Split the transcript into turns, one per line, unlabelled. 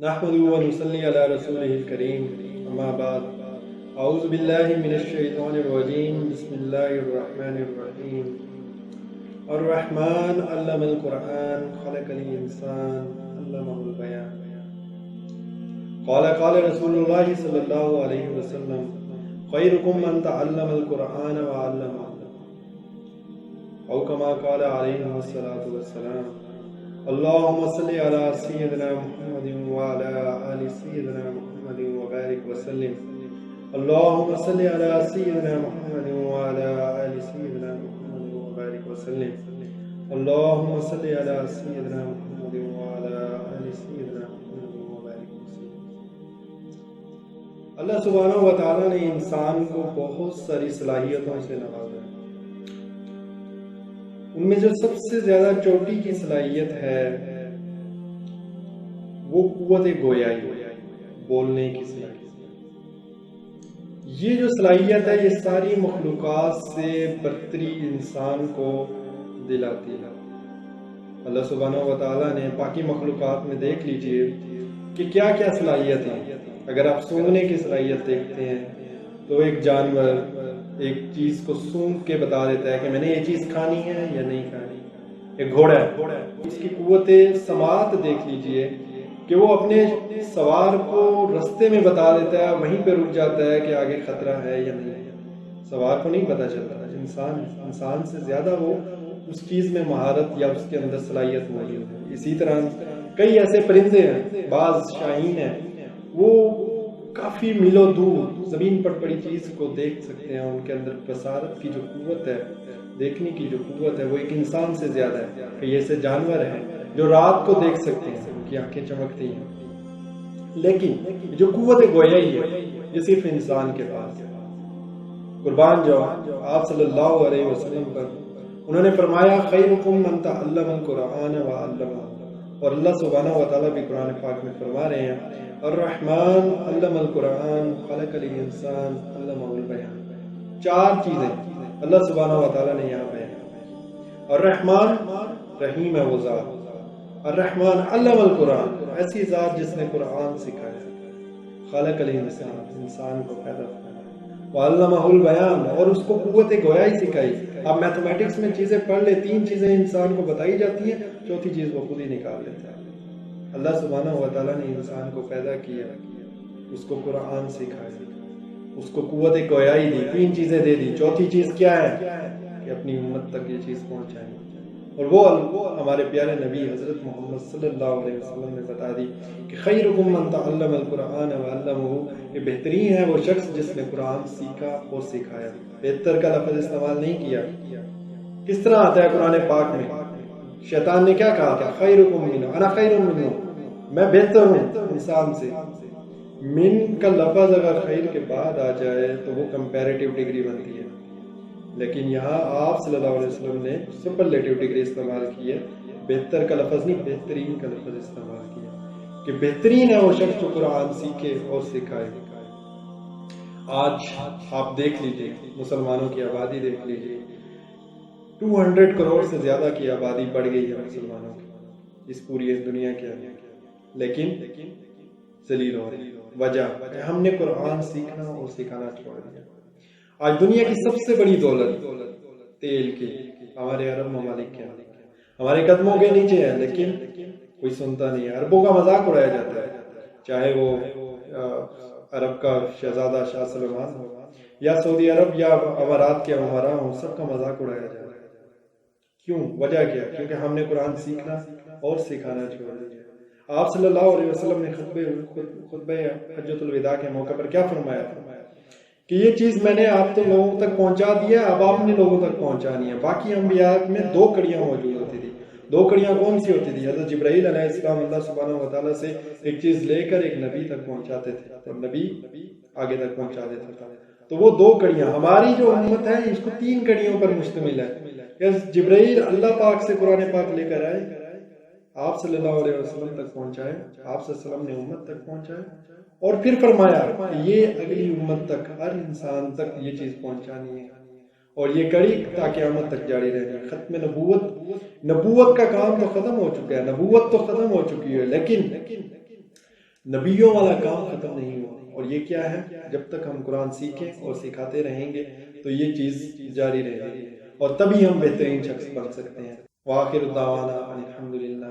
نحمده ونصلي على رسوله الكريم اما بعد اعوذ باللہ من الشیطان الرجیم بسم اللہ الرحمن الرحیم الرحمن علم القرآن خلق الانسان علمہ البیان قال رسول اللہ صلی اللہ علیہ وسلم خیرکم من تعلم القرآن وعلمہ او کما قال علیہ الصلاۃ والسلام اللهم صل على سيدنا محمد وعلى آل سيدنا محمد وبارك وسلم اللهم صل على سيدنا محمد وعلى آل سيدنا محمد وبارك وسلم اللهم صل على سيدنا محمد وعلى آل سيدنا محمد وبارك وسلم۔ اللہ سبحانہ و تعالیٰ نے انسان کو بہت ساری صلاحیتوں سے نوازا ہے۔ ان میں جو سب سے زیادہ چوٹی کی صلاحیت ہے وہ قوت گویائی، بولنے کی صلاحیت۔ یہ جو صلاحیت ہے یہ ساری مخلوقات سے برتری انسان کو دلاتی ہے۔ اللہ سبحانہ و تعالیٰ نے باقی مخلوقات میں دیکھ لیجئے کہ کیا کیا صلاحیت ہیں۔ اگر آپ سونگنے کی صلاحیت دیکھتے ہیں تو ایک جانور ایک چیز کو سونگ کے بتا دیتا ہے کہ میں نے یہ چیز کھانی ہے یا نہیں کھانی۔ ایک گھوڑا ہے، اس کی قوت سماعت دیکھ لیجئے کہ وہ اپنے سوار کو رستے میں بتا دیتا ہے، وہیں پہ رک جاتا ہے کہ آگے خطرہ ہے یا نہیں ہے۔ سوار کو نہیں پتا چلتا۔ انسان سے زیادہ وہ اس چیز میں مہارت یا اس کے اندر صلاحیت موجود ہے۔ اسی طرح کئی ایسے پرندے ہیں، بعض شاہین ہیں، وہ کافی میلوں دور زمین پر پڑی چیز کو دیکھ سکتے ہیں۔ ان کے اندر بصارت کی جو قوت ہے، دیکھنے کی جو قوت ہے، وہ ایک انسان سے زیادہ ہے۔ کئی ایسے جانور ہیں جو رات کو دیکھ سکتے ہیں، ان کی آنکھیں چمکتی ہیں، لیکن جو قوت گویائی ہے یہ صرف انسان کے پاس ہے۔ قربان جاؤ آپ صلی اللہ علیہ وسلم پر، انہوں نے فرمایا خیرکم من تعلم القرآن وعلمہ، اور اللہ سبحانہ و تعالیٰ بھی قرآن پاک میں فرما رہے ہیں الرحمن علم القرآن خلق الانسان علمہ البیان۔ چار چیزیں اللہ سبحانہ و تعالیٰ نے یہاں بیان۔ الرحمن، رحیم ہے وہ ذات۔ الرحمن علم القرآن، ایسی ذات جس نے قرآن سکھایا۔ خلق الانسان، انسان کو پیدا کیا۔ وعلمہ البیان، اور اس کو قوت گویائی سکھائی۔ آپ میتھمیٹکس میں چیزیں پڑھ لیں، تین چیزیں انسان کو بتائی جاتی ہیں، چوتھی چیز وہ خود ہی نکال لیتا ہے۔ اللہ سبحانہ و تعالیٰ نے انسان کو پیدا کیا، اس کو قرآن سکھایا، اس کو قوت گویائی دی، تین چیزیں دے دی، چوتھی چیز کیا ہے کہ اپنی امت تک یہ چیز پہنچائیں۔ اور وہ ہمارے پیارے نبی حضرت محمد صلی اللہ علیہ وسلم نے بتا دی کہ خیرکم من تعلم القرآن وعلمہ، یہ بہترین ہے وہ شخص جس نے قرآن سیکھا اور سکھایا۔ بہتر کا لفظ استعمال نہیں کیا۔ کس طرح آتا ہے قرآن پاک میں؟ شیطان نے کیا کہا تھا؟ خیرکم منہ، انا خیر منہ، میں بہتر ہوں انسان سے۔ من کا لفظ اگر خیر کے بعد آ جائے تو وہ کمپیریٹیو ڈگری بنتی ہے، لیکن یہاں آپ صلی اللہ علیہ وسلم نے سپرلیٹیو ڈگری استعمال کی ہے۔ بہتر کا لفظ نہیں، بہترین کا لفظ استعمال کیا کہ بہترین ہے وہ شخص جو قرآن سیکھے اور سکھائے۔ آج آپ دیکھ لیجئے، مسلمانوں کی آبادی دیکھ لیجئے، 200 کروڑ سے زیادہ کی آبادی بڑھ گئی ہے مسلمانوں کی اس پوری دنیا کے اندر، لیکن ذلیل ہو رہی۔ وجہ ہم نے قرآن سیکھنا اور سکھانا چھوڑ دیا۔ آج دنیا کی سب سے بڑی دولت تیل کی ہمارے عرب ممالک کے اندر ہمارے قدموں کے نیچے ہے، لیکن کوئی سنتا نہیں ہے۔ عربوں کا مذاق اڑایا جاتا ہے، چاہے وہ عرب کا شہزادہ شاہ سلمان ہو یا سعودی عرب یا امارات کے امراء ہوں، سب کا مذاق اڑایا جاتا ہے۔ کیوں؟ وجہ کیا؟ کیونکہ ہم نے قرآن سیکھنا اور سکھانا چھوڑ دیا۔ آپ صلی اللہ علیہ وسلم نے خطبہ حجۃ الوداع کے موقع پر کیا فرمایا تھا کہ یہ چیز میں نے آپ تو لوگوں تک پہنچا دیا، اب آپ نے لوگوں تک پہنچانی ہے۔ باقی انبیاء میں 2 کڑیاں موجود ہوتی تھی۔ 2 کڑیاں کون سی ہوتی تھی؟ حضرت جبرائیل علیہ السلام اللہ سبحانہ و تعالیٰ سے ایک چیز لے کر ایک نبی تک پہنچاتے تھے، اور نبی آگے تک پہنچا دیتا تھا۔ تو وہ 2 کڑیاں، ہماری جو امت ہے اس کو 3 کڑیوں پر مشتمل ہے۔ جبرائیل اللہ پاک سے قرآن پاک لے کر آئے، آپ صلی اللہ علیہ وسلم تک پہنچائے، آپ صلی اللہ علیہ وسلم نے امت تک پہنچائے، اور پھر فرمایا کہ یہ اگلی امت تک، ہر انسان تک یہ چیز پہنچانی ہے، اور یہ کڑی تا قیامت تک جاری رہنی ہے۔ ختم نبوت کا کام تو ختم ہو چکا ہے، نبوت تو ختم ہو چکی ہے، لیکن نبیوں والا کام ختم نہیں ہوا، اور یہ کیا ہے؟ جب تک ہم قرآن سیکھیں اور سکھاتے رہیں گے تو یہ چیز جاری رہے گی، اور تبھی ہم بہترین شخص بن سکتے ہیں۔ وآخر دعوانا الحمدللہ۔